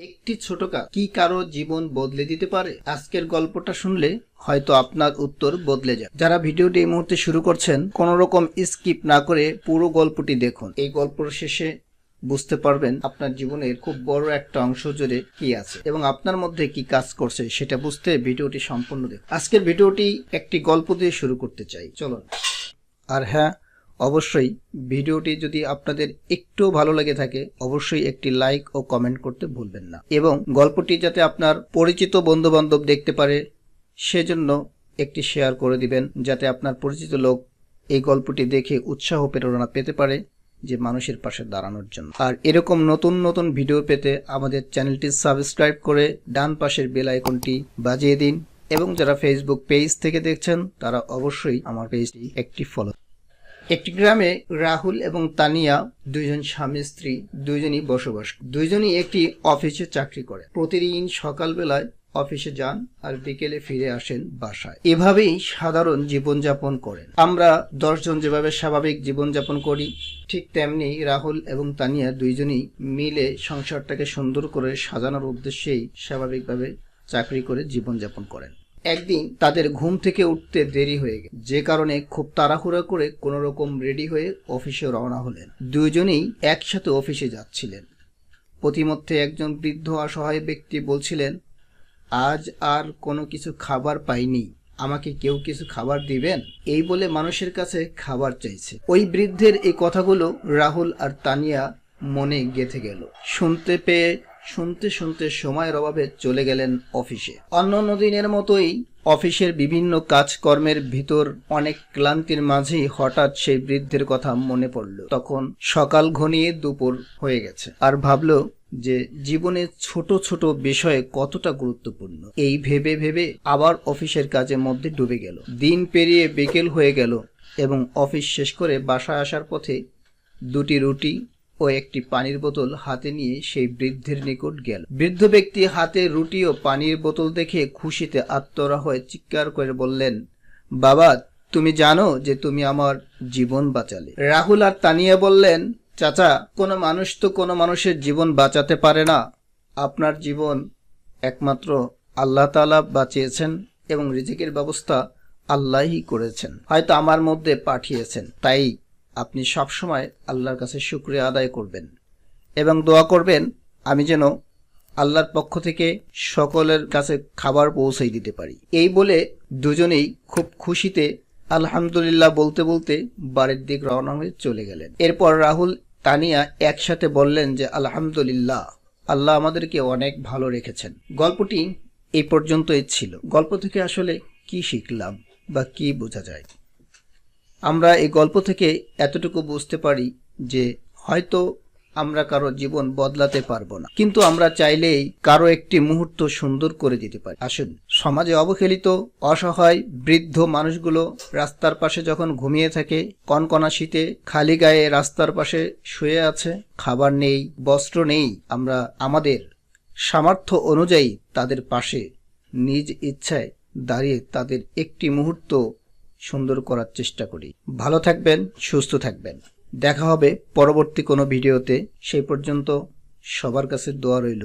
একটি ছোট কাজ কি কারো জীবন বদলে দিতে পারে? আজকের গল্পটা শুনলে হয়তো আপনার উত্তর বদলে যায়। যারা ভিডিওটি এই মুহূর্তে শুরু করছেন, কোনো রকম স্কিপ না করে পুরো গল্পটি দেখুন। এই গল্পের শেষে বুঝতে পারবেন আপনার জীবনের খুব বড় একটা অংশ জুড়ে কি আছে এবং আপনার মধ্যে কি কাজ করছে সেটা বুঝতে ভিডিওটি সম্পূর্ণ দেখুন। আজকের ভিডিওটি একটি গল্প দিয়ে শুরু করতে চাই, চলুন। আর হ্যাঁ, অবশ্যই ভিডিওটি যদি আপনাদের একটু ভালো লেগে থাকে অবশ্যই একটি লাইক ও কমেন্ট করতে ভুলবেন না, এবং গল্পটি যাতে আপনার পরিচিত বন্ধু বান্ধব দেখতে পারে সেজন্য একটি শেয়ার করে দিবেন, যাতে আপনার পরিচিত লোক এই গল্পটি দেখে উৎসাহ প্রেরণা পেতে পারে যে মানুষের পাশে দাঁড়ানোর জন্য। আর এরকম নতুন নতুন ভিডিও পেতে আমাদের চ্যানেলটি সাবস্ক্রাইব করে ডান পাশের বেল আইকনটি বাজিয়ে দিন, এবং যারা ফেসবুক পেজ থেকে দেখছেন তারা অবশ্যই আমার পেজটি একটি ফলো। একটি গ্রামে রাহুল এবং তানিয়া দুইজন স্বামী স্ত্রী দুইজনই বসবাস। দুইজনই একটি অফিসে চাকরি করে। প্রতিদিন সকালবেলায় অফিসে যান আর বিকেলে ফিরে আসেন বাসায়। এভাবেই সাধারণ জীবনযাপন করেন। আমরা 10 জন যেভাবে স্বাভাবিক জীবনযাপন করি ঠিক তেমনি রাহুল এবং তানিয়া দুইজনই মিলে সংসারটাকে সুন্দর করে সাজানোর উদ্দেশ্যেই স্বাভাবিকভাবে চাকরি করে জীবনযাপন করেন। একদিন তাদের ঘুম থেকে উঠতে দেরি হয়ে গেল, যে কারণে খুব তাড়াহুড়া করে কোনো রকম রেডি হয়ে অফিসে রওনা হলেন। দুইজনেই একসাথে অফিসে যাচ্ছিলেন। প্রতিমধ্যে একজন বৃদ্ধ অসহায় ব্যক্তি বলছিলেন, আজ আর কোনো কিছু খাবার পাইনি, আমাকে কেউ কিছু খাবার দিবেন? এই বলে মানুষের কাছে খাবার চাইছে। ওই বৃদ্ধের এই কথাগুলো রাহুল আর তানিয়া মনে গেঁথে গেল। শুনতে শুনতে সময়ের অভাবে চলে গেলেন অফিসে। অন্য দিনের মতোই অফিসের বিভিন্ন কাজকর্মের ভিতর অনেক ক্লান্তির মাঝেই হঠাৎ সেই বৃদ্ধের কথা মনে পড়ল। তখন সকাল ঘনিয়ে দুপুর হয়ে গেছে, আর ভাবলো যে জীবনের ছোট ছোট বিষয়ে কতটা গুরুত্বপূর্ণ। এই ভেবে ভেবে আবার অফিসের কাজের মধ্যে ডুবে গেল। দিন পেরিয়ে বিকেল হয়ে গেল এবং অফিস শেষ করে বাসায় আসার পথে 2টি রুটি ও একটি পানির বোতল হাতে নিয়ে সেই বৃদ্ধের নিকট গেল। বৃদ্ধ ব্যক্তি হাতে রুটি ও পানির বোতল দেখে খুশিতে আত্মরা হয়ে চিৎকার করে বললেন, বাবা, তুমি জানো যে তুমি আমার জীবন বাঁচালে। রাহুল আর তানিয়া বললেন, চাচা, কোনো মানুষ তো কোনো মানুষের জীবন বাঁচাতে পারে না। আপনার জীবন একমাত্র আল্লাহ তাআলা বাঁচিয়েছেন এবং রিজিকের ব্যবস্থা আল্লাহই করেছেন, হয়তো আমার মধ্যে পাঠিয়েছেন। তাই আপনি সবসময় আল্লাহর কাছে শুকরিয়া আদায় করবেন এবং দোয়া করবেন আমি যেন আল্লাহর পক্ষ থেকে সকলের কাছে খাবার পৌঁছে দিতে পারি। এই বলে দুজনেই খুব খুশিতে আলহামদুলিল্লাহ বলতে বলতে বাড়ির দিক রওনা হয়ে চলে গেলেন। এরপর রাহুল তানিয়া একসাথে বললেন যে আলহামদুলিল্লাহ, আল্লাহ আমাদেরকে অনেক ভালো রেখেছেন। গল্পটি এই পর্যন্তই ছিল। গল্প থেকে আসলে কি শিখলাম বা কি বোঝা যায়? আমরা এই গল্প থেকে এতটুকু বুঝতে পারি যে হয়তো আমরা কারো জীবন বদলাতে পারবো না, কিন্তু আমরা চাইলেই কারো একটি মুহূর্ত সুন্দর করে দিতে পারি। আসুন, সমাজে অবহেলিত অসহায় বৃদ্ধ মানুষগুলো রাস্তার পাশে যখন ঘুমিয়ে থাকে, কনকনা শীতে খালি গায়ে রাস্তার পাশে শুয়ে আছে, খাবার নেই, বস্ত্র নেই, আমরা আমাদের সামর্থ্য অনুযায়ী তাদের পাশে নিজ ইচ্ছায় দাঁড়িয়ে তাদের একটি মুহূর্ত সুন্দর করার চেষ্টা করি। ভালো থাকবেন, সুস্থ থাকবেন। দেখা হবে পরবর্তী কোনো ভিডিওতে। সেই পর্যন্ত সবার কাছে দোয়া রইল।